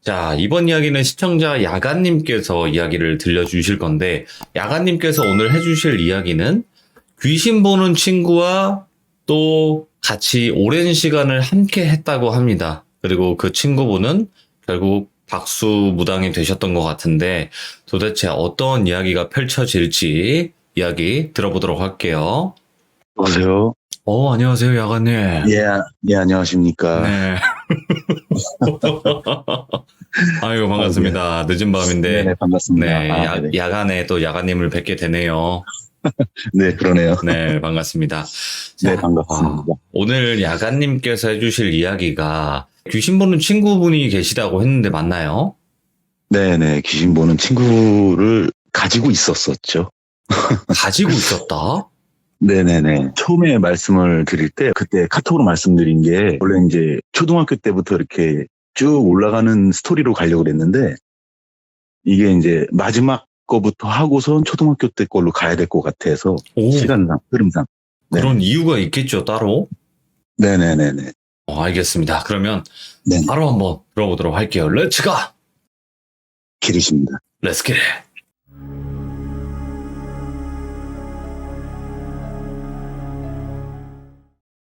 자, 이번 이야기는 시청자 야간님께서 이야기를 들려주실 건데, 야간님께서 오늘 해주실 이야기는 귀신 보는 친구와 또 같이 오랜 시간을 함께 했다고 합니다. 그리고 그 친구분은 결국 박수무당이 되셨던 것 같은데, 도대체 어떤 이야기가 펼쳐질지 이야기 들어보도록 할게요. 여보세요? 안녕하세요, 야간님. 예, 안녕하십니까. 네. 아이고, 반갑습니다. 늦은 밤인데. 네네, 반갑습니다. 네, 네네. 야간에 또 야간님을 뵙게 되네요. 네, 그러네요. 네, 반갑습니다. 네, 자, 반갑습니다. 오늘 야간님께서 해주실 이야기가 귀신 보는 친구분이 계시다고 했는데 맞나요? 네네, 귀신 보는 친구를 가지고 있었었죠. 가지고 있었다? 네네네. 처음에 말씀을 드릴 때, 그때 카톡으로 말씀드린 게, 원래 이제 초등학교 때부터 이렇게 쭉 올라가는 스토리로 가려고 그랬는데, 이게 이제 마지막 거부터 하고선 초등학교 때 걸로 가야 될 것 같아서, 오, 시간상, 흐름상. 네. 그런 이유가 있겠죠, 따로? 네네네네. 알겠습니다. 그러면 네, 바로 한번 들어보도록 할게요. 렛츠 가! 길이십니다. 렛츠 기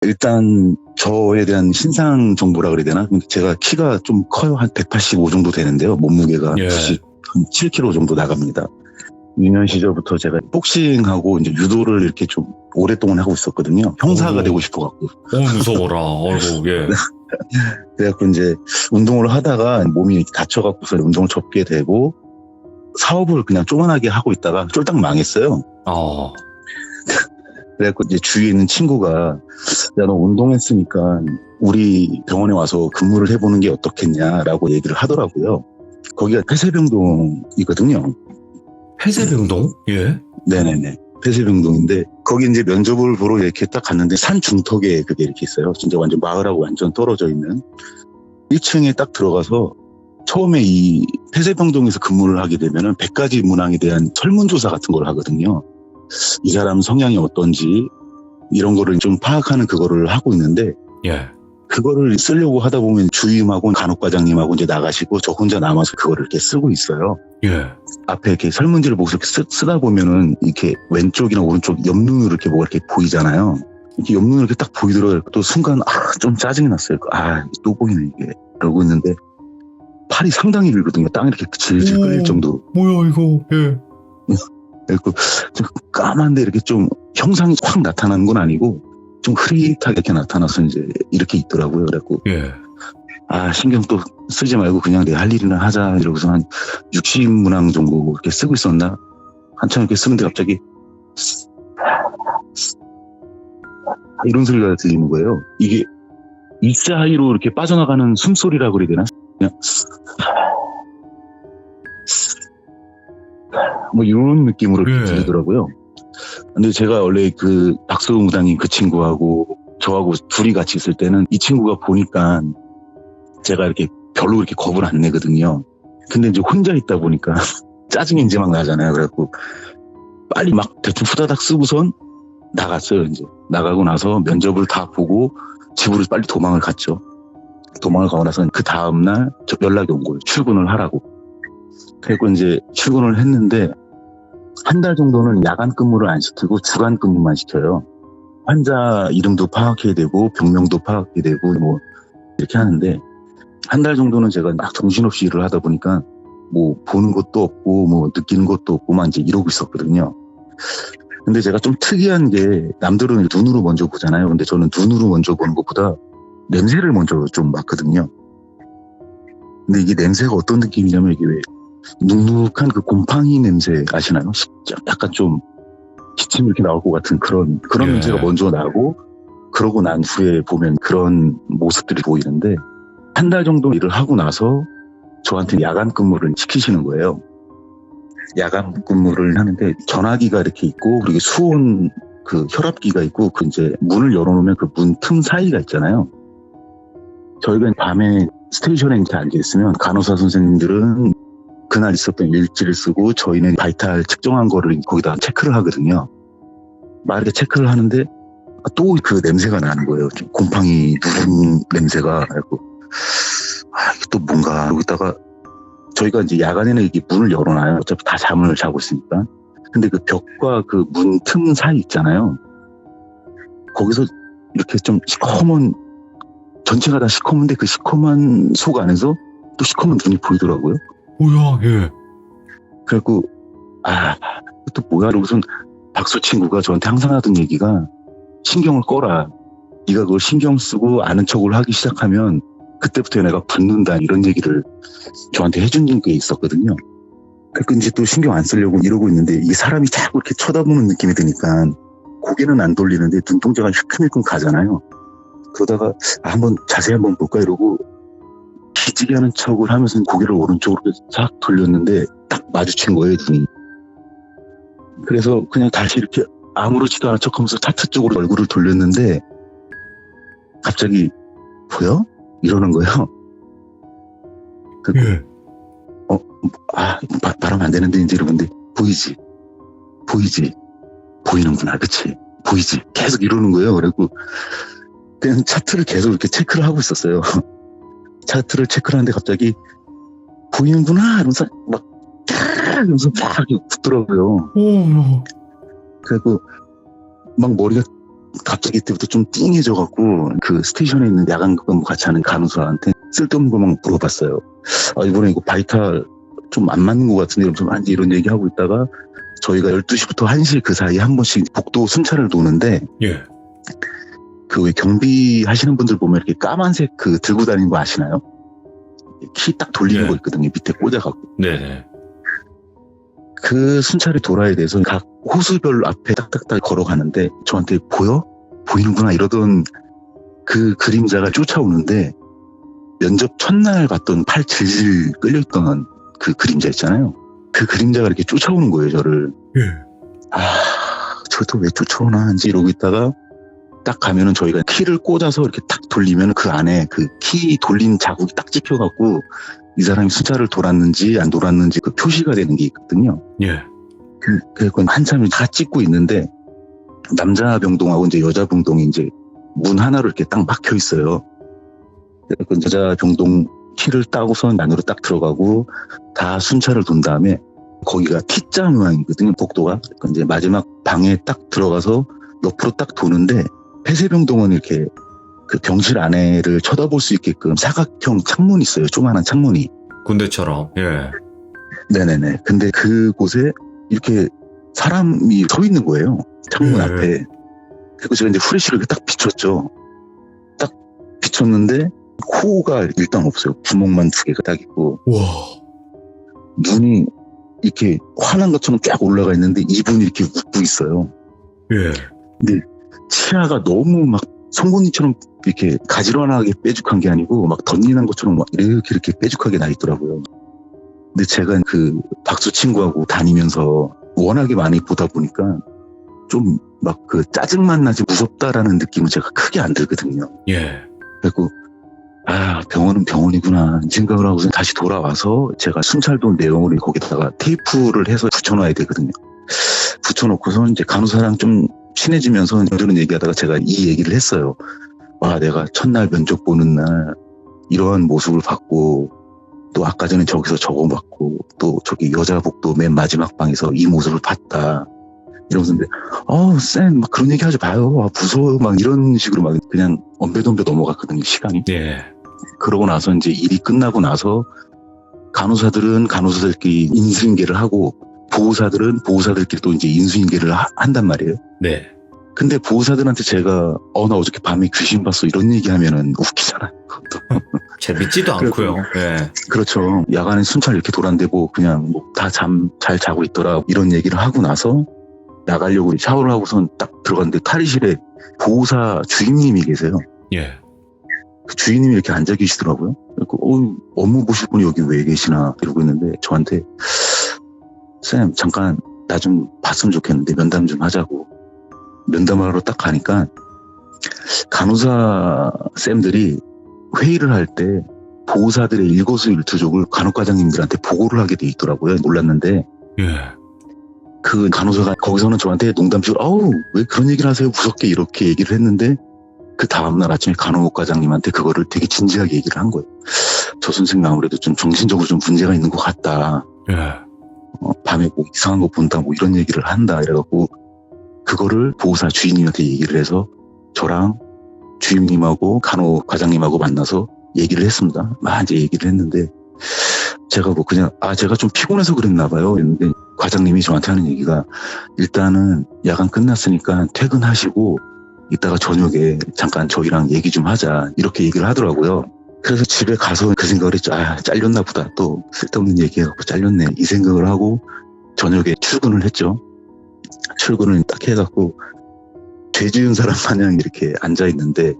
일단 저에 대한 신상 정보라 그래야 되나? 제가 키가 좀 커요. 한 185 정도 되는데요. 몸무게가 예. 97kg 정도 나갑니다. 유년 시절부터 제가 복싱하고 이제 유도를 이렇게 좀 오랫동안 하고 있었거든요. 형사가 오. 되고 싶어갖고. 무서워라. 어이구, 예. 그래갖고 이제 운동을 하다가 몸이 다쳐갖고서 운동을 접게 되고 사업을 그냥 조그만하게 하고 있다가 쫄딱 망했어요. 아, 그래갖고 이제 주위에 있는 친구가 야, 너 운동했으니까 우리 병원에 와서 근무를 해보는 게 어떻겠냐라고 얘기를 하더라고요. 거기가 폐쇄병동이거든요. 폐쇄병동? 예. 네네네. 폐쇄병동인데 거기 이제 면접을 보러 이렇게 딱 갔는데 산 중턱에 그게 이렇게 있어요. 진짜 완전 마을하고 완전 떨어져 있는 1층에 딱 들어가서 처음에 이 폐쇄병동에서 근무를 하게 되면은 100가지 문항에 대한 설문조사 같은 걸 하거든요. 이 사람 성향이 어떤지 이런 거를 좀 파악하는 그거를 하고 있는데 예. 그거를 쓰려고 하다 보면 주임하고 간호과장님하고 이제 나가시고 저 혼자 남아서 그거를 이렇게 쓰고 있어요. 예. 앞에 이렇게 설문지를 보고 이렇게 쓰다 보면은 이렇게 왼쪽이나 오른쪽 옆눈으로 이렇게 뭐가 이렇게 보이잖아요. 이렇게 옆눈으로 이렇게 딱 보이더라고요. 또 순간 좀 짜증이 났어요. 또 보이네 이게. 그러고 있는데 팔이 상당히 길거든요. 땅이 이렇게 질질 끌릴 정도로. 뭐야, 이거, 예. 그리고 좀 까만데 이렇게 좀 형상이 확 나타나는 건 아니고 좀 흐릿하게 이렇게 나타나서 이제 이렇게 있더라고요. 그래갖고 예. 신경 또 쓰지 말고 그냥 내 할 일이나 하자 이러고서 한 60문항 정도 이렇게 쓰고 있었나? 한참 이렇게 쓰는데 갑자기 이런 소리가 들리는 거예요. 이게 이 사이로 이렇게 빠져나가는 숨소리라고 그래야 되나? 그냥 뭐 이런 느낌으로 예. 들리더라고요. 근데 제가 원래 그 박수무당인 그 친구하고 저하고 둘이 같이 있을 때는 이 친구가 보니까 제가 이렇게 별로 이렇게 겁을 안 내거든요. 근데 이제 혼자 있다 보니까 짜증이 이제 막 나잖아요. 그래갖고 빨리 막 대충 후다닥 쓰고선 나갔어요. 이제 나가고 나서 면접을 다 보고 집으로 빨리 도망을 갔죠. 도망을 가고 나서 그 다음날 연락이 온 거예요. 출근을 하라고. 그래서 이제 출근을 했는데 한 달 정도는 야간 근무를 안 시키고 주간 근무만 시켜요. 환자 이름도 파악해야 되고 병명도 파악해야 되고 뭐 이렇게 하는데 한 달 정도는 제가 막 정신없이 일을 하다 보니까 뭐 보는 것도 없고 뭐 느끼는 것도 없고 막 이제 이러고 있었거든요. 근데 제가 좀 특이한 게 남들은 눈으로 먼저 보잖아요. 근데 저는 눈으로 먼저 보는 것보다 냄새를 먼저 좀 맡거든요. 근데 이게 냄새가 어떤 느낌이냐면 이게 왜 눅눅한 그 곰팡이 냄새 아시나요? 약간 좀 기침이 이렇게 나올 것 같은 그런 예. 냄새가 먼저 나고 그러고 난 후에 보면 그런 모습들이 보이는데 한 달 정도 일을 하고 나서 저한테 야간 근무를 시키시는 거예요. 야간 근무를 하는데 전화기가 이렇게 있고 그리고 수온 그 혈압기가 있고 그 이제 문을 열어놓으면 그 문 틈 사이가 있잖아요. 저희가 밤에 스테이션에 이제 앉아 있으면 간호사 선생님들은 그날 있었던 일지를 쓰고 저희는 바이탈 측정한 거를 거기다 체크를 하거든요. 막 이렇게 체크를 하는데 또 그 냄새가 나는 거예요. 좀 곰팡이 누런 냄새가. 이게 또 뭔가. 그러고 있다가 저희가 이제 야간에는 이게 문을 열어놔요. 어차피 다 잠을 자고 있으니까. 근데 그 벽과 그 문 틈 사이 있잖아요. 거기서 이렇게 좀 시커먼, 전체가 다 시커먼데 그 시커먼 속 안에서 또 시커먼 눈이 보이더라고요. 뭐야, 예. 그래갖고, 또 뭐야? 그러고선 박수 친구가 저한테 항상 하던 얘기가 신경을 꺼라. 네가 그걸 신경 쓰고 아는 척을 하기 시작하면 그때부터 내가 붙는다. 이런 얘기를 저한테 해준 게 있었거든요. 그러니까 이제 또 신경 안 쓰려고 이러고 있는데 이 사람이 자꾸 이렇게 쳐다보는 느낌이 드니까 고개는 안 돌리는데 눈동자가 휘끈휘끈 가잖아요. 그러다가 한번 자세히 한번 볼까 이러고 기지개 하는 척을 하면서 고개를 오른쪽으로 싹 돌렸는데 딱 마주친 거예요, 눈이. 그래서 그냥 다시 이렇게 아무렇지도 않은 척하면서 차트 쪽으로 얼굴을 돌렸는데 갑자기 보여? 이러는 거예요. 예. 말하면 안 되는데 이제 이러는데 보이지? 보이는구나, 그치? 보이지? 계속 이러는 거예요. 그래갖고 그냥 차트를 계속 이렇게 체크를 하고 있었어요. 차트를 체크를 하는데 갑자기 보이는구나 이러면서 막 이러면서 막 붙더라고요. 그래갖고 막 머리가 갑자기 그때부터 좀 띵해져갖고 그 스테이션에 있는 야간 근무 같이 하는 간호사한테 쓸데없는 거 막 물어봤어요. 이번에 이거 바이탈 좀 안 맞는 것 같은데 이러면서 이런 얘기하고 있다가 저희가 12시부터 1시 그 사이에 한 번씩 복도 순찰을 도는데 예. 그 왜 경비 하시는 분들 보면 이렇게 까만색 그 들고 다니는 거 아시나요? 키 딱 돌리는 네. 거 있거든요. 밑에 꽂아갖고. 네네. 그 순찰이 돌아야 돼서 각 호수별 앞에 딱딱딱 걸어가는데 저한테 보이는구나 이러던 그 그림자가 쫓아오는데 면접 첫날 봤던 팔 질질 끌려있던 그 그림자 있잖아요. 그 그림자가 이렇게 쫓아오는 거예요, 저를. 예. 저도 왜 쫓아오나 이제 이러고 있다가 딱 가면은 저희가 키를 꽂아서 이렇게 딱 돌리면 그 안에 그 키 돌린 자국이 딱 찍혀갖고 이 사람이 숫자를 돌았는지 안 돌았는지 그 표시가 되는 게 있거든요. 예. 그래서 한참 다 찍고 있는데 남자 병동하고 이제 여자 병동이 이제 문 하나로 이렇게 딱 막혀 있어요. 그래서 여자 병동 키를 따고선 안으로 딱 들어가고 다 순찰을 돈 다음에 거기가 T자 모양이거든요, 복도가. 그러니까 이제 마지막 방에 딱 들어가서 옆으로 딱 도는데 폐쇄병동은 이렇게 그 병실 안에를 쳐다볼 수 있게끔 사각형 창문이 있어요. 조그만한 창문이. 군대처럼. 예. 네네네. 근데 그곳에 이렇게 사람이 서 있는 거예요. 창문 앞에. 그리고 제가 이제 후레쉬를 딱 비췄죠. 딱 비췄는데 코가 일단 없어요. 구멍만 2개가 딱 있고. 와. 눈이 이렇게 환한 것처럼 쫙 올라가 있는데 입은 이렇게 웃고 있어요. 예. 근데 치아가 너무 막 송곳니처럼 이렇게 가지런하게 뾰족한 게 아니고 막 덧니난 것처럼 막 이렇게 뾰족하게 나 있더라고요. 근데 제가 그 박수 친구하고 다니면서 워낙에 많이 보다 보니까 좀 막 그 짜증만 나지 무섭다라는 느낌은 제가 크게 안 들거든요. 예. 그래서 병원은 병원이구나 생각을 하고서 다시 돌아와서 제가 순찰도 내용을 거기다가 테이프를 해서 붙여놔야 되거든요. 붙여놓고서 이제 간호사랑 좀 친해지면서 이런 얘기하다가 제가 이 얘기를 했어요. 내가 첫날 면접 보는 날 이러한 모습을 봤고 또 아까 전에 저기서 저거 봤고 또 저기 여자 복도 맨 마지막 방에서 이 모습을 봤다. 이러면서 쌤 막 그런 얘기 하지 마요. 무서워요. 막 이런 식으로 막 그냥 엄배덤배 넘어갔거든요, 시간이. 예. 그러고 나서 이제 일이 끝나고 나서 간호사들은 간호사들끼리 인수인계를 하고 보호사들은 보호사들끼리 또 이제 인수인계를 한단 말이에요. 네. 근데 보호사들한테 제가 나 어저께 밤에 귀신 봤어 이런 얘기하면은 웃기잖아요. 그것도. 재밌지도 않고요. 예. 그렇죠. 야간에 순찰 이렇게 돌았는데 그냥 다 잘 자고 있더라 이런 얘기를 하고 나서 나가려고 샤워를 하고선 딱 들어갔는데 탈의실에 보호사 주임님이 계세요. 예. 그 주임님이 이렇게 앉아 계시더라고요. 업무 보실 분이 여기 왜 계시나 이러고 있는데 저한테 쌤 잠깐 나 좀 봤으면 좋겠는데 면담 좀 하자고. 면담하러 딱 가니까 간호사 쌤들이 회의를 할 때 보호사들의 일거수일투족을 간호과장님들한테 보고를 하게 돼 있더라고요. 몰랐는데 예. 그 간호사가 거기서는 저한테 농담식으로 왜 그런 얘기를 하세요? 무섭게 이렇게 얘기를 했는데 그 다음날 아침에 간호과장님한테 그거를 되게 진지하게 얘기를 한 거예요. 저 선생님 아무래도 좀 정신적으로 좀 문제가 있는 것 같다. 예. 밤에 뭐 이상한 거 본다 뭐 이런 얘기를 한다 이래갖고 그거를 보호사 주임님한테 얘기를 해서 저랑 주임님하고 간호 과장님하고 만나서 얘기를 했습니다. 막 이제 얘기를 했는데 제가 뭐 그냥 제가 좀 피곤해서 그랬나 봐요. 근데 과장님이 저한테 하는 얘기가 일단은 야간 끝났으니까 퇴근하시고 이따가 저녁에 잠깐 저희랑 얘기 좀 하자 이렇게 얘기를 하더라고요. 그래서 집에 가서 그 생각을 했죠. 잘렸나 보다. 또 쓸데없는 얘기해갖고 잘렸네. 이 생각을 하고 저녁에 출근을 했죠. 출근을 딱 해갖고 죄 지은 사람 마냥 이렇게 앉아있는데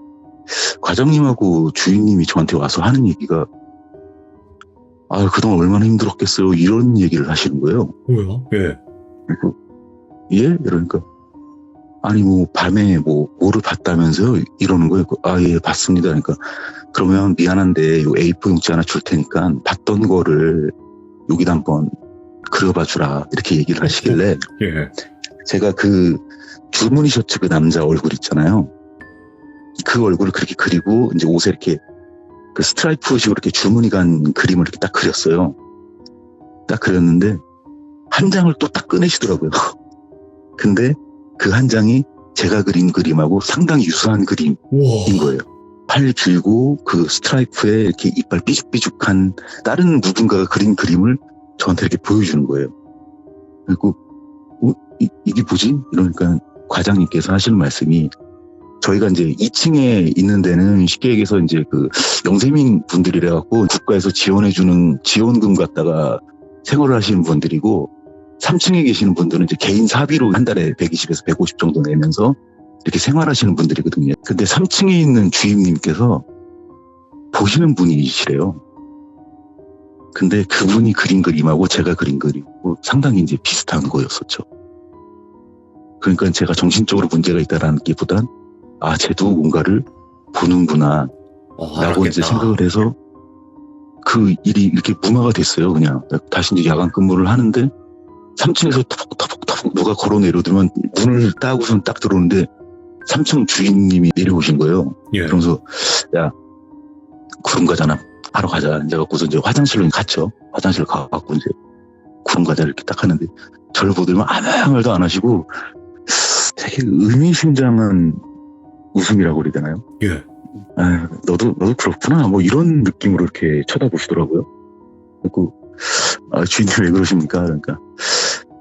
과장님하고 주인님이 저한테 와서 하는 얘기가 그동안 얼마나 힘들었겠어요. 이런 얘기를 하시는 거예요. 뭐야? 예. 그리고 예? 이러니까 아니 뭐 밤에 뭐를 봤다면서요? 이러는 거예요. 예 봤습니다. 그러니까 그러면 미안한데 요 A4 용지 하나 줄 테니까 봤던 거를 여기다 한번 그려봐 주라 이렇게 얘기를 하시길래 예. 제가 그 줄무늬 셔츠 그 남자 얼굴 있잖아요. 그 얼굴을 그렇게 그리고 이제 옷에 이렇게 그 스트라이프식으로 이렇게 줄무늬 간 그림을 이렇게 딱 그렸어요. 딱 그렸는데 한 장을 또 딱 꺼내시더라고요. 근데 그 한 장이 제가 그린 그림하고 상당히 유사한 그림인 거예요. 팔 길고 그 스트라이프에 이렇게 이빨 삐죽삐죽한 다른 누군가가 그린 그림을 저한테 이렇게 보여주는 거예요. 그리고 이게 뭐지? 이러니까 과장님께서 하시는 말씀이 저희가 이제 2층에 있는 데는 쉽게 얘기해서 이제 그 영세민 분들이라 갖고 국가에서 지원해주는 지원금 갖다가 생활을 하시는 분들이고 3층에 계시는 분들은 이제 개인 사비로 한 달에 120에서 150 정도 내면서 이렇게 생활하시는 분들이거든요. 근데 3층에 있는 주임님께서 보시는 분이시래요. 근데 그분이 그린 그림하고 제가 그린 그림하고 상당히 이제 비슷한 거였었죠. 그러니까 제가 정신적으로 문제가 있다라는 게 보단 쟤도 뭔가를 보는구나 라고 이제 생각을 해서 그 일이 이렇게 무마가 됐어요. 그냥 다시 이제 야간 근무를 하는데 3층에서 터벅터벅 누가 걸어 내려들면 문을 따고선 딱 들어오는데 3층 주인님이 내려오신 거예요. 예. 그러면서 야 구름 과자나 하러 가자. 이제 갖고서 이제 화장실로 갔죠. 화장실 가갖고 이제 구름 과자 이렇게 딱 하는데 저를 보더니 아무 말도 안 하시고 되게 의미심장한 웃음이라고 그래야 되나요? 예. 너도 그렇구나. 뭐 이런 느낌으로 이렇게 쳐다보시더라고요. 그리고 주인님 왜 그러십니까? 그러니까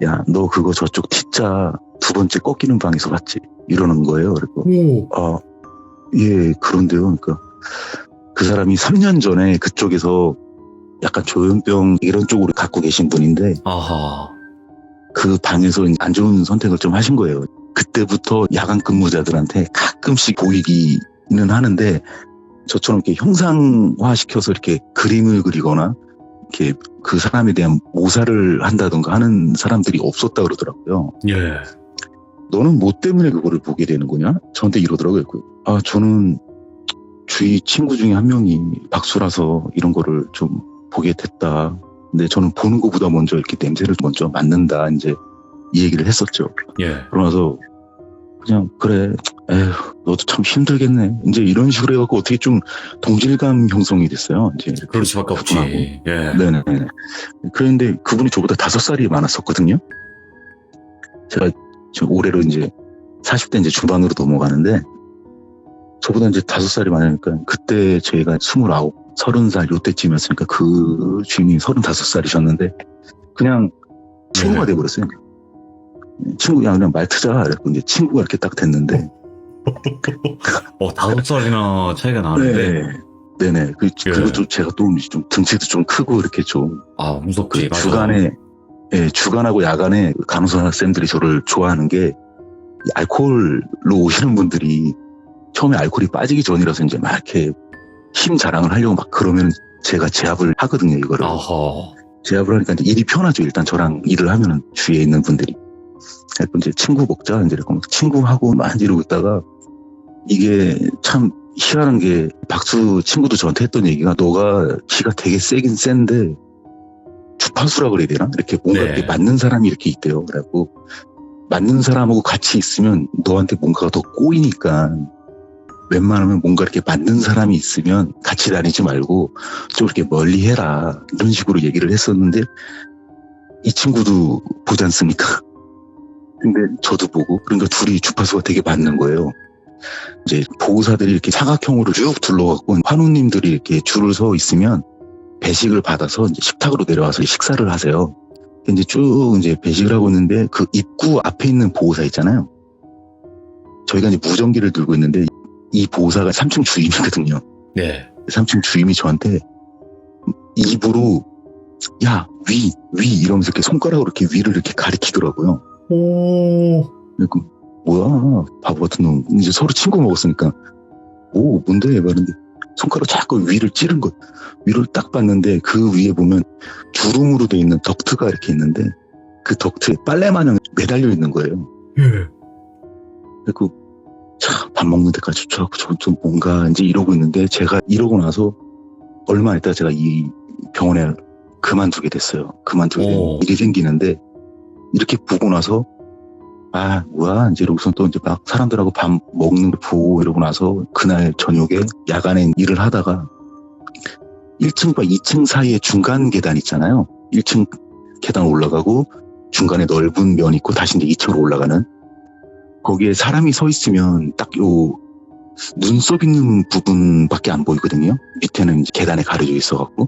야, 너 그거 저쪽 T자 2번째 꺾이는 방에서 봤지? 이러는 거예요. 그리고 예, 그런데요. 그러니까 그 사람이 3년 전에 그쪽에서 약간 조현병 이런 쪽으로 갖고 계신 분인데 아하. 그 방에서 안 좋은 선택을 좀 하신 거예요. 그때부터 야간 근무자들한테 가끔씩 보이기는 하는데 저처럼 이렇게 형상화시켜서 이렇게 그림을 그리거나 이렇게 그 사람에 대한 모사를 한다던가 하는 사람들이 없었다 그러더라고요. 예. 너는 뭐 때문에 그거를 보게 되는 거냐? 저한테 이러더라고요. 저는 주위 친구 중에 한 명이 박수라서 이런 거를 좀 보게 됐다. 근데 저는 보는 것보다 먼저 이렇게 냄새를 먼저 맡는다. 이제 이 얘기를 했었죠. 예. 그러면서 그냥 그래. 너도 참 힘들겠네. 이제 이런 식으로 해갖고 어떻게 좀 동질감 형성이 됐어요. 이제 그럴 수밖에 없지. 예. 네네. 그런데 그분이 저보다 5살이 많았었거든요. 제가 지금 올해로 이제 40대 이제 중반으로 넘어가는데 저보다 이제 5살이 많으니까 그때 저희가 29, 30살 요때쯤이었으니까 그 주인이 35살이셨는데 그냥 친구가 돼버렸어요. 친구야 그냥 말 트자. 그래서 이제 친구가 이렇게 딱 됐는데 5살이나 차이가 나는데. 네네. 그리고 좀 제가 또 좀 등치도 좀 크고 이렇게 좀. 무섭지. 주간하고 야간에 간호사 쌤들이 저를 좋아하는 게 알코올로 오시는 분들이 처음에 알코올이 빠지기 전이라서 이제 막 이렇게 힘 자랑을 하려고 막 그러면 제가 제압을 하거든요, 이거를. 어허. 제압을 하니까 이제 일이 편하죠. 일단 저랑 일을 하면은 주위에 있는 분들이. 그래서 이제 친구 먹자. 이제 친구하고 막 이러고 있다가 이게 참 희한한 게 박수 친구도 저한테 했던 얘기가 너가 기가 되게 세긴 센데 주파수라 그래야 되나? 이렇게 뭔가 이렇게 맞는 사람이 이렇게 있대요. 그래갖고 맞는 사람하고 같이 있으면 너한테 뭔가가 더 꼬이니까 웬만하면 뭔가 이렇게 맞는 사람이 있으면 같이 다니지 말고 좀 이렇게 멀리 해라. 이런 식으로 얘기를 했었는데 이 친구도 보지 않습니까? 근데 저도 보고 그러니까 둘이 주파수가 되게 맞는 거예요. 이제 보호사들이 이렇게 사각형으로 쭉 둘러갖고 환우님들이 이렇게 줄을 서 있으면 배식을 받아서 이제 식탁으로 내려와서 식사를 하세요. 이제 쭉 이제 배식을 하고 있는데 그 입구 앞에 있는 보호사 있잖아요. 저희가 이제 무전기를 들고 있는데 이 보호사가 3층 주임이거든요. 네. 3층 주임이 저한테 입으로 야, 위 이러면서 이렇게 손가락으로 이렇게 위를 이렇게 가리키더라고요. 오. 그러니까 뭐야 바보 같은 놈. 이제 서로 친구 먹었으니까 오 뭔데 말인데 손가락 자꾸 위를 찌른 거. 위를 딱 봤는데 그 위에 보면 주름으로 돼 있는 덕트가 이렇게 있는데 그 덕트에 빨래 마냥 매달려 있는 거예요. 예. 그리고 참 밥 먹는 데까지 쫓아가고 좀 뭔가 이제 이러고 있는데 제가 이러고 나서 얼마 있다 제가 이 병원에 그만두게 됐어요. 그만두게 된 일이 생기는데 이렇게 보고 나서 아 뭐야 이제 이러고서 또 이제 막 사람들하고 밥 먹는 거 보고 이러고 나서 그날 저녁에 야간에 일을 하다가 1층과 2층 사이에 중간 계단 있잖아요. 1층 계단 올라가고 중간에 넓은 면 있고 다시 이제 2층으로 올라가는 거기에 사람이 서 있으면 딱 요 눈썹 있는 부분밖에 안 보이거든요. 밑에는 이제 계단에 가려져 있어갖고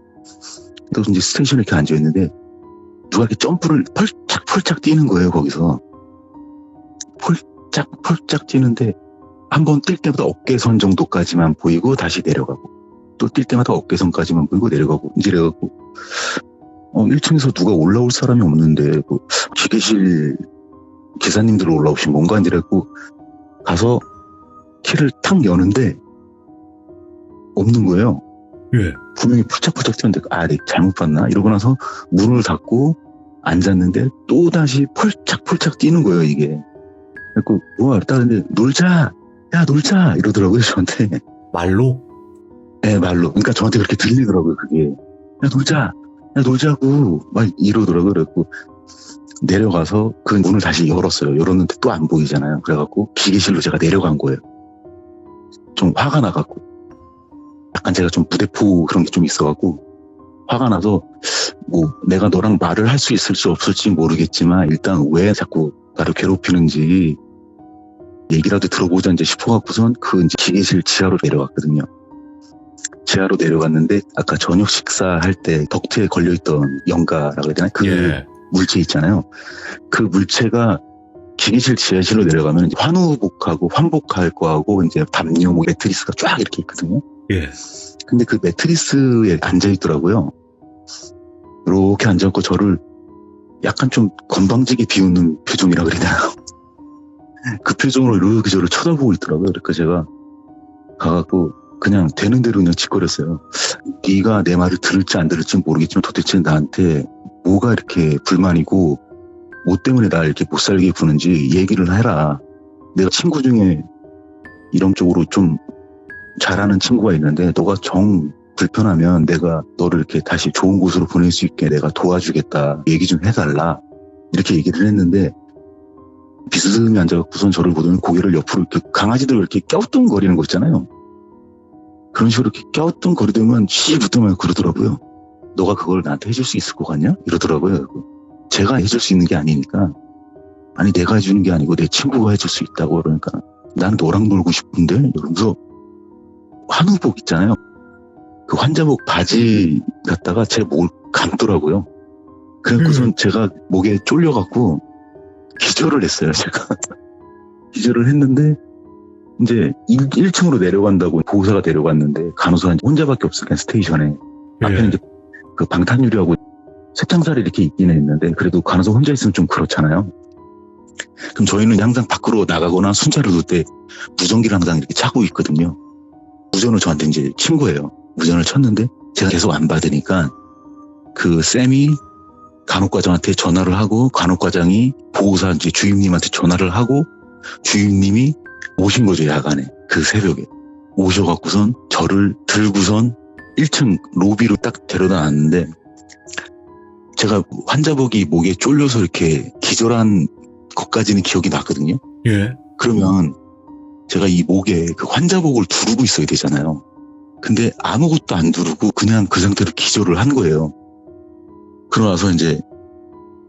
그래서 이제 스테이션에 이렇게 앉아 있는데 누가 이렇게 점프를 펄짝펄짝 뛰는 거예요. 거기서 펄짝펄짝 뛰는데 한 번 뛸 때마다 어깨선 정도까지만 보이고 다시 내려가고 또 뛸 때마다 어깨선까지만 보이고 내려가고 이제 이래갖고 1층에서 누가 올라올 사람이 없는데 뭐 기계실 기사님들 올라오신 뭔가 이래갖고 가서 키를 탁 여는데 없는 거예요. 예. 분명히 푸짝푸짝 뛰는데 내가 잘못 봤나 이러고 나서 문을 닫고 앉았는데 또다시 펄짝펄짝 뛰는 거예요 이게. 그래갖고 뭐야 근데 놀자 이러더라고요 저한테. 말로? 네 말로. 그러니까 저한테 그렇게 들리더라고요 그게. 야 놀자고 막 이러더라고요. 그래갖고 내려가서 그 문을 다시 열었어요. 열었는데 또 안 보이잖아요. 그래갖고 기계실로 제가 내려간 거예요. 좀 화가 나갖고 약간 제가 좀 부대포 그런 게 좀 있어갖고 화가 나서 뭐 내가 너랑 말을 할 수 있을지 없을지 모르겠지만 일단 왜 자꾸 나를 괴롭히는지 얘기라도 들어보자 이제 싶어갖고선 그 이제 기계실 지하로 내려갔거든요. 지하로 내려갔는데 아까 저녁 식사할 때 덕트에 걸려있던 연가라고 해야 되나? 그 물체 있잖아요. 그 물체가 기계실 지하실로 내려가면 이제 환우복하고 환복할 거하고 이제 담요 뭐 매트리스가 쫙 이렇게 있거든요. 예. 근데 그 매트리스에 앉아있더라고요. 이렇게 앉아있고 저를 약간 좀 건방지게 비웃는 표정이라 그러나요? 그 표정으로 이렇게 저를 쳐다보고 있더라고요. 그러니까 제가 가갖고 그냥 되는 대로 그냥 짓거렸어요. 네가 내 말을 들을지 안 들을지 모르겠지만 도대체 나한테 뭐가 이렇게 불만이고 뭐 때문에 나 이렇게 못 살게 구는지 얘기를 해라. 내가 친구 중에 이런 쪽으로 좀 잘하는 친구가 있는데 너가 정 불편하면 내가 너를 이렇게 다시 좋은 곳으로 보낼 수 있게 내가 도와주겠다. 얘기 좀 해달라. 이렇게 얘기를 했는데 비스듬히 앉아갖고선 저를 보더니 고개를 옆으로 이렇게 강아지들 이렇게 껴우뚱거리는 거 있잖아요. 그런 식으로 이렇게 껴우뚱거리더만 씨부터만 그러더라고요. 너가 그걸 나한테 해줄 수 있을 것 같냐? 이러더라고요. 제가 해줄 수 있는 게 아니니까. 아니 내가 해주는 게 아니고 내 친구가 해줄 수 있다고. 그러니까 난 너랑 놀고 싶은데 이러면서 환우복 있잖아요. 그 환자복 바지 갖다가 제 목을 감더라고요. 그래갖고선 제가 목에 쫄려갖고 기절을 했어요. 제가 기절을 했는데 이제 1층으로 내려간다고 보호사가 내려갔는데 간호사가 혼자밖에 없으니까 스테이션에 앞에는 이제 그 방탄유리하고 쇠창살이 이렇게 있긴 했는데 그래도 간호사 혼자 있으면 좀 그렇잖아요. 그럼 저희는 항상 밖으로 나가거나 순찰을 둘 때 무전기를 항상 이렇게 차고 있거든요. 무전을 저한테 이제 친 거예요. 무전을 쳤는데 제가 계속 안 받으니까 그 쌤이 간호과장한테 전화를 하고 간호과장이 보호사 이제 주임님한테 전화를 하고 주임님이 오신 거죠. 야간에 그 새벽에 오셔갖고선 저를 들고선 1층 로비로 딱 데려다 놨는데 제가 환자복이 목에 쫄려서 이렇게 기절한 것까지는 기억이 났거든요. 예. 그러면 제가 이 목에 그 환자복을 두르고 있어야 되잖아요. 근데 아무것도 안 두르고 그냥 그 상태로 기절을 한 거예요. 그러고 나서 이제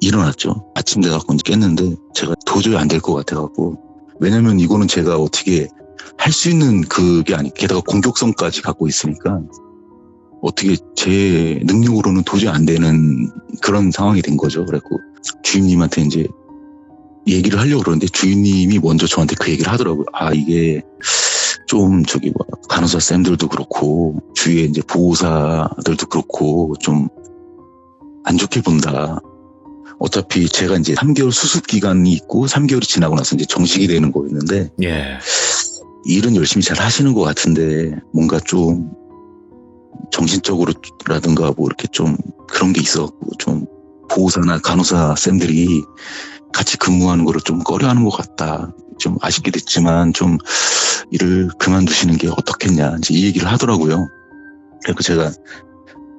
일어났죠. 아침 돼갖고 이제 깼는데 제가 도저히 안 될 것 같아갖고, 왜냐면 이거는 제가 어떻게 할 수 있는 그게 아니, 게다가 공격성까지 갖고 있으니까 어떻게 제 능력으로는 도저히 안 되는 그런 상황이 된 거죠. 그래갖고 주임님한테 이제 얘기를 하려고 그러는데 주임님이 먼저 저한테 그 얘기를 하더라고요. 아, 이게 좀 저기 뭐 간호사 쌤들도 그렇고 주위에 이제 보호사들도 그렇고 좀 안 좋게 본다. 어차피 제가 이제 3개월 수습 기간이 있고 3개월이 지나고 나서 이제 정식이 되는 거였는데, 예. 일은 열심히 잘 하시는 것 같은데 뭔가 좀 정신적으로라든가 뭐 이렇게 좀 그런 게 있어갖고 좀 보호사나 간호사 쌤들이 같이 근무하는 거를 좀 꺼려하는 것 같다. 좀 아쉽게 됐지만 좀 일을 그만두시는 게 어떻겠냐 이제 이 얘기를 하더라고요. 그래서 제가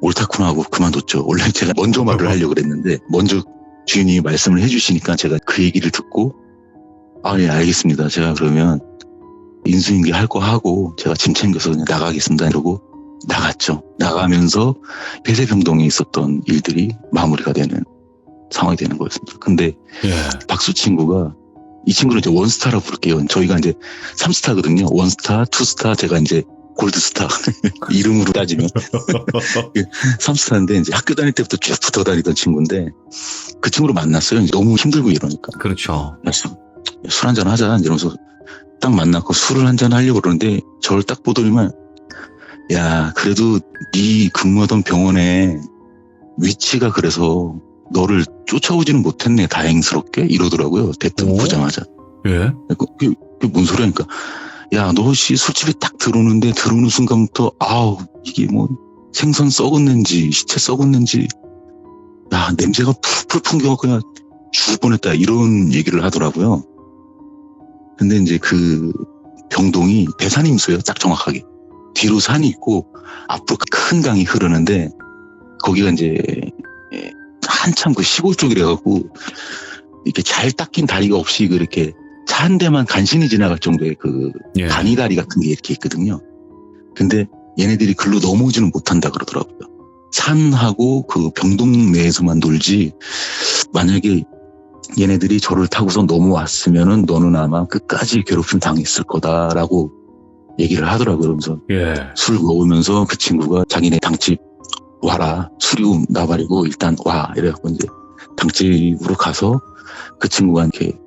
옳다구나 하고 그만뒀죠. 원래 제가 먼저 말을 하려고 그랬는데 먼저 주인이 말씀을 해주시니까 제가 그 얘기를 듣고, 아, 예, 알겠습니다. 제가 그러면 인수인계 할 거 하고 제가 짐 챙겨서 그냥 나가겠습니다. 이러고 나갔죠. 나가면서 폐쇄병동에 있었던 일들이 마무리가 되는 상황이 되는 거였습니다. 근데 예. 박수 친구가, 이 친구는 이제 원스타라고 부를게요. 저희가 이제 3스타거든요. 원스타, 투스타, 제가 이제 골드스타. 이름으로 따지면. 3스타인데 이제 학교 다닐 때부터 쭉 붙어 다니던 친구인데 그 친구를 만났어요. 이제 너무 힘들고 이러니까. 그렇죠. 그래서 술 한잔 하자 이러면서 딱 만났고 술을 한잔 하려고 그러는데 저를 딱 보더니만, 야, 그래도 네 근무하던 병원에 위치가 그래서 너를 쫓아오지는 못했네, 다행스럽게 이러더라고요. 대뜸 오? 보자마자. 예. 그게 뭔 소리야니까, 야, 너 술집에 딱 들어오는데 들어오는 순간부터 아우, 이게 뭐 생선 썩었는지 시체 썩었는지, 야, 냄새가 풀풀 풍겨갖고 그냥 죽을 뻔했다, 이런 얘기를 하더라고요. 근데 이제 그 병동이 대산임수예요. 딱 정확하게 뒤로 산이 있고 앞으로 큰 강이 흐르는데, 거기가 이제 한참 그 시골 쪽이라 갖고 이렇게 잘 닦인 다리가 없이 그렇게 차 한 대만 간신히 지나갈 정도의 그 예. 단위다리 같은 게 이렇게 있거든요. 근데 얘네들이 글로 넘어오지는 못한다 그러더라고요. 산하고 그 병동 내에서만 놀지, 만약에 얘네들이 저를 타고서 넘어왔으면은 너는 아마 끝까지 괴롭힘 당했을 거다라고 얘기를 하더라고요. 그러면서 예. 술 먹으면서 그 친구가 자기네 당집 와라, 술이고 나발이고 일단 와, 이래갖고 이제 당집으로 가서 그 친구가 이렇게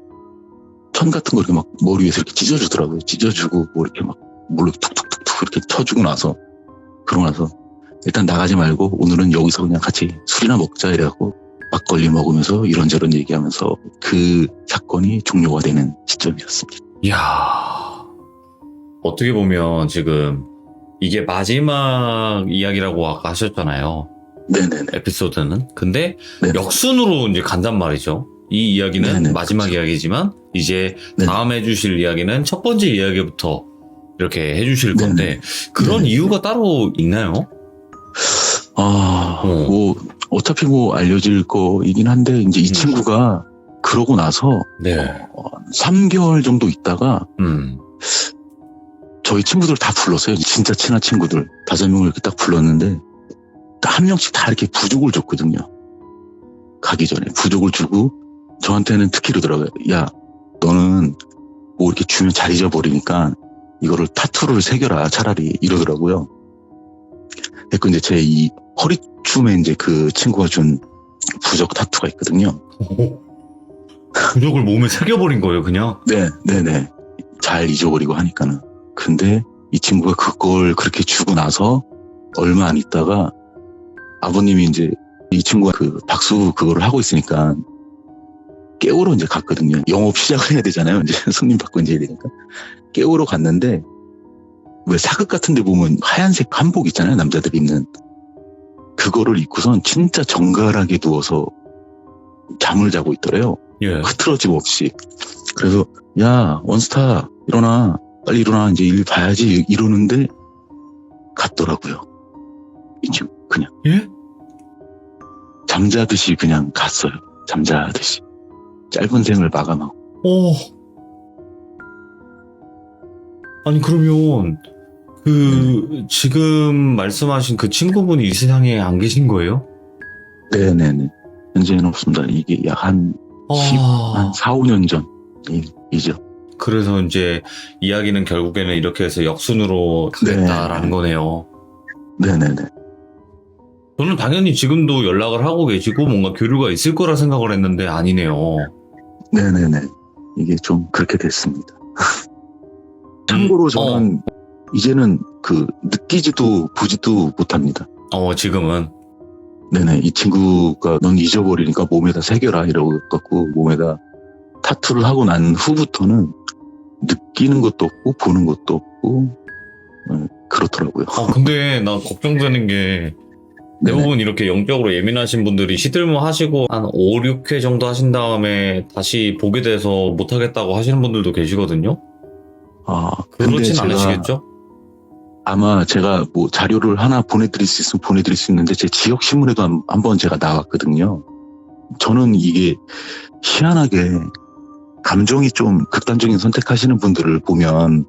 천 같은 거 이렇게 막 머리 위에서 이렇게 찢어주더라고요. 찢어주고 뭐 이렇게 막 물로 툭툭툭툭 이렇게 쳐주고 나서, 그러고 나서 일단 나가지 말고 오늘은 여기서 그냥 같이 술이나 먹자 이래갖고 막걸리 먹으면서 이런저런 얘기하면서 그 사건이 종료가 되는 시점이었습니다. 이야. 어떻게 보면 지금 이게 마지막 이야기라고 아까 하셨잖아요. 네네네. 에피소드는. 근데 네. 역순으로 이제 간단 말이죠. 이 이야기는 네네, 마지막 그렇죠. 이야기지만 이제 네네. 다음 해주실 이야기는 첫 번째 이야기부터 이렇게 해주실 네네. 건데, 그런 네네. 이유가 따로 있나요? 뭐 어차피 뭐 알려질 거이긴 한데, 이제 이 친구가 그러고 나서 네. 3개월 정도 있다가 음. 저희 친구들 다 불렀어요. 진짜 친한 친구들 5명을 이렇게 딱 불렀는데 한 명씩 다 이렇게 부족을 줬거든요. 가기 전에 부족을 주고 저한테는 특히 그러더라고요. 야, 너는 뭐 이렇게 주면 잘 잊어버리니까 이거를 타투를 새겨라 차라리, 이러더라고요. 그래서 이제 제 이 허리춤에 이제 그 친구가 준 부적 타투가 있거든요. 부족을 몸에 새겨버린 거예요, 그냥? 네네. 잘 잊어버리고 하니까는. 근데 이 친구가 그걸 그렇게 주고 나서 얼마 안 있다가 아버님이 이제 이 친구가 그 박수 그거를 하고 있으니까 깨우러 이제 갔거든요. 영업 시작을 해야 되잖아요. 이제 손님 받고 이제 해야 되니까. 깨우러 갔는데, 왜 사극 같은 데 보면 하얀색 한복 있잖아요. 남자들이 입는. 그거를 입고선 진짜 정갈하게 누워서 잠을 자고 있더래요. 예. 흐트러짐 없이. 그래서 야, 원스타 일어나, 빨리 일어나, 이제 일 봐야지 이러는데 갔더라고요. 이 친구 그냥 예? 잠자듯이 그냥 갔어요. 잠자듯이 짧은 생을 마감하고. 오. 아니, 그러면, 지금 말씀하신 그 친구분이 이 세상에 안 계신 거예요? 네네네. 현재는 없습니다. 이게 약 한 아, 4, 5년 전 이죠. 그래서 이제 이야기는 결국에는 이렇게 해서 역순으로 가겠다라는 네. 거네요. 네네네. 저는 당연히 지금도 연락을 하고 계시고 뭔가 교류가 있을 거라 생각을 했는데 아니네요. 네네네. 이게 좀 그렇게 됐습니다. 참고로 저는 이제는 느끼지도 보지도 못합니다. 지금은. 네네. 이 친구가 넌 잊어버리니까 몸에다 새겨라 이러고 갖고 몸에다 타투를 하고 난 후부터는 느끼는 것도 없고 보는 것도 없고 그렇더라고요. 근데 나 걱정되는 게 네네. 대부분 이렇게 영적으로 예민하신 분들이 시들모 하시고 한 5, 6회 정도 하신 다음에 다시 보게 돼서 못하겠다고 하시는 분들도 계시거든요. 근데 그렇진 제가 않으시겠죠? 아마 제가 뭐 자료를 하나 보내드릴 수 있으면 보내드릴 수 있는데 제 지역 신문에도 한번 제가 나왔거든요. 저는 이게 희한하게 감정이 좀 극단적인 선택하시는 분들을 보면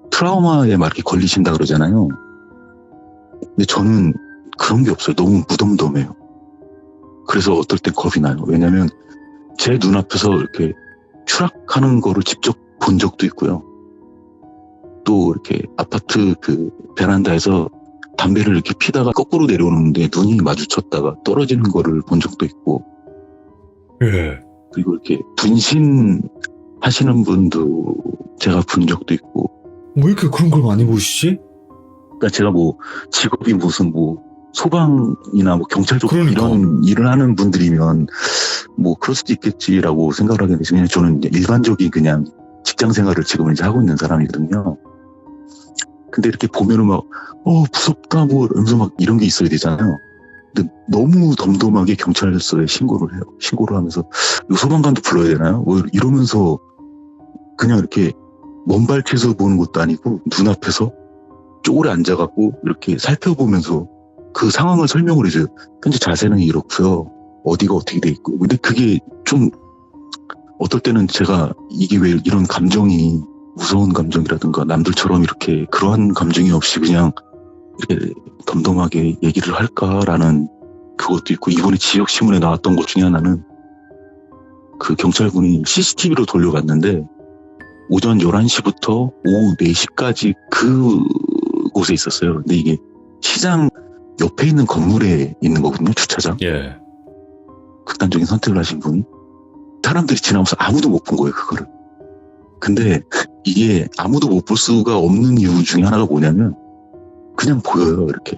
트라우마에 막 이렇게 걸리신다 그러잖아요. 근데 저는 그런 게 없어요. 너무 무덤덤해요. 그래서 어떨 땐 겁이 나요. 왜냐면 제 눈앞에서 이렇게 추락하는 거를 직접 본 적도 있고요. 또 이렇게 아파트 베란다에서 담배를 이렇게 피다가 거꾸로 내려오는데 눈이 마주쳤다가 떨어지는 거를 본 적도 있고, 예. 그리고 이렇게 분신 하시는 분도 제가 본 적도 있고. 왜 이렇게 그런 걸 많이 보시지? 그러니까 제가 뭐 직업이 무슨 뭐 소방이나 뭐 경찰 쪽 그러니까. 이런 일을 하는 분들이면 뭐 그럴 수도 있겠지라고 생각을 하게 되지만 저는 이제 일반적인 그냥 직장 생활을 지금 이제 하고 있는 사람이거든요. 근데 이렇게 보면은 막 무섭다 뭐 이러면서 막 이런 게 있어야 되잖아요. 근데 너무 덤덤하게 경찰서에 신고를 해요. 신고를 하면서 이거 소방관도 불러야 되나요? 뭐 이러면서 그냥 이렇게 먼 발치에서 보는 것도 아니고 눈앞에서 쪼그려 앉아갖고 이렇게 살펴보면서 그 상황을 설명을 해줘요. 현재 자세는 이렇고요. 어디가 어떻게 돼 있고. 근데 그게 좀 어떨 때는 제가 이게 왜 이런 감정이 무서운 감정이라든가 남들처럼 이렇게 그러한 감정이 없이 그냥 이렇게 덤덤하게 얘기를 할까라는 그것도 있고, 이번에 지역신문에 나왔던 것 중에 하나는 그 경찰분이 CCTV로 돌려봤는데 오전 11시부터 오후 4시까지 그곳에 있었어요. 근데 이게 시장 옆에 있는 건물에 있는 거거든요. 주차장. 예. 극단적인 선택을 하신 분이. 사람들이 지나면서 아무도 못 본 거예요, 그거를. 근데 이게 아무도 못 볼 수가 없는 이유 중에 하나가 뭐냐면 그냥 보여요, 이렇게.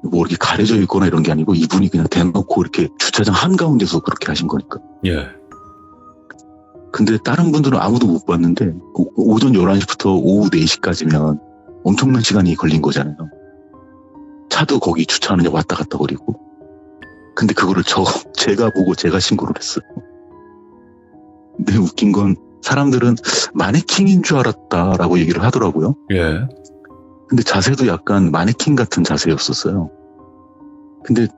뭐 이렇게 가려져 있거나 이런 게 아니고 이분이 그냥 대놓고 이렇게 주차장 한가운데서 그렇게 하신 거니까. 예. 근데 다른 분들은 아무도 못 봤는데 오전 11시부터 오후 4시까지면 엄청난 시간이 걸린 거잖아요. 차도 거기 주차하느냐 왔다 갔다 거리고. 근데 그거를 제가 보고 제가 신고를 했어요. 근데 웃긴 건 사람들은 마네킹인 줄 알았다라고 얘기를 하더라고요. 예. 근데 자세도 약간 마네킹 같은 자세였었어요. 근데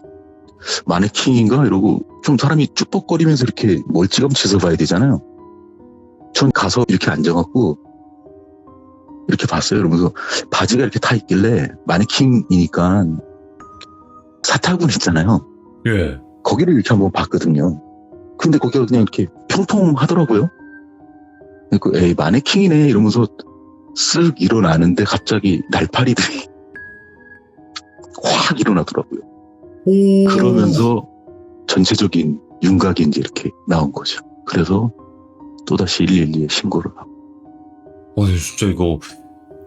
마네킹인가 이러고 좀 사람이 쭈뻑거리면서 이렇게 멀찌감치서 봐야 되잖아요. 전 가서 이렇게 앉아갖고 이렇게 봤어요. 이러면서 바지가 이렇게 타 있길래 마네킹이니까 사타구니 있잖아요. 예. 거기를 이렇게 한번 봤거든요. 근데 거기가 그냥 이렇게 평통하더라고요. 에이 마네킹이네 이러면서 쓱 일어나는데 갑자기 날파리들이 확 일어나더라고요. 그러면서 전체적인 윤곽이 이제 이렇게 나온 거죠. 그래서 또다시 112에 신고를 하고. 진짜 이거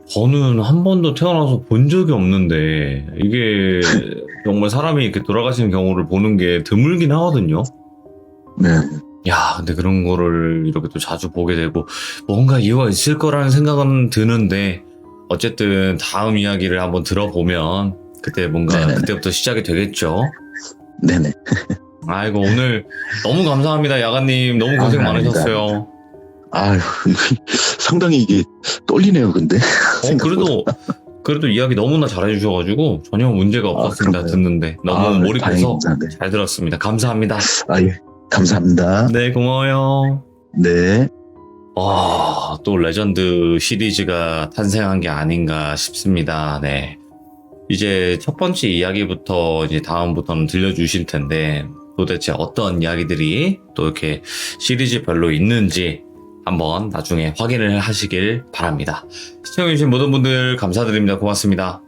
저는 한 번도 태어나서 본 적이 없는데 이게 정말 사람이 이렇게 돌아가시는 경우를 보는 게 드물긴 하거든요. 네. 야, 근데 그런 거를 이렇게 또 자주 보게 되고 뭔가 이유가 있을 거라는 생각은 드는데 어쨌든 다음 이야기를 한번 들어보면 그때 뭔가 네네네. 그때부터 시작이 되겠죠. 네네. 아이고, 오늘 너무 감사합니다. 야간님 너무 고생 많으셨어요. 아유, 상당히 이게 떨리네요, 근데. 그래도 이야기 너무나 잘해주셔가지고 전혀 문제가 없었습니다. 그런가요? 듣는데 너무 몰입해서 다행입니다. 네. 잘 들었습니다. 감사합니다. 예. 감사합니다. 네, 고마워요. 네. 또 레전드 시리즈가 탄생한 게 아닌가 싶습니다. 네. 이제 첫 번째 이야기부터 이제 다음부터는 들려주실 텐데, 도대체 어떤 이야기들이 또 이렇게 시리즈별로 있는지 한번 나중에 확인을 하시길 바랍니다. 시청해주신 모든 분들 감사드립니다. 고맙습니다.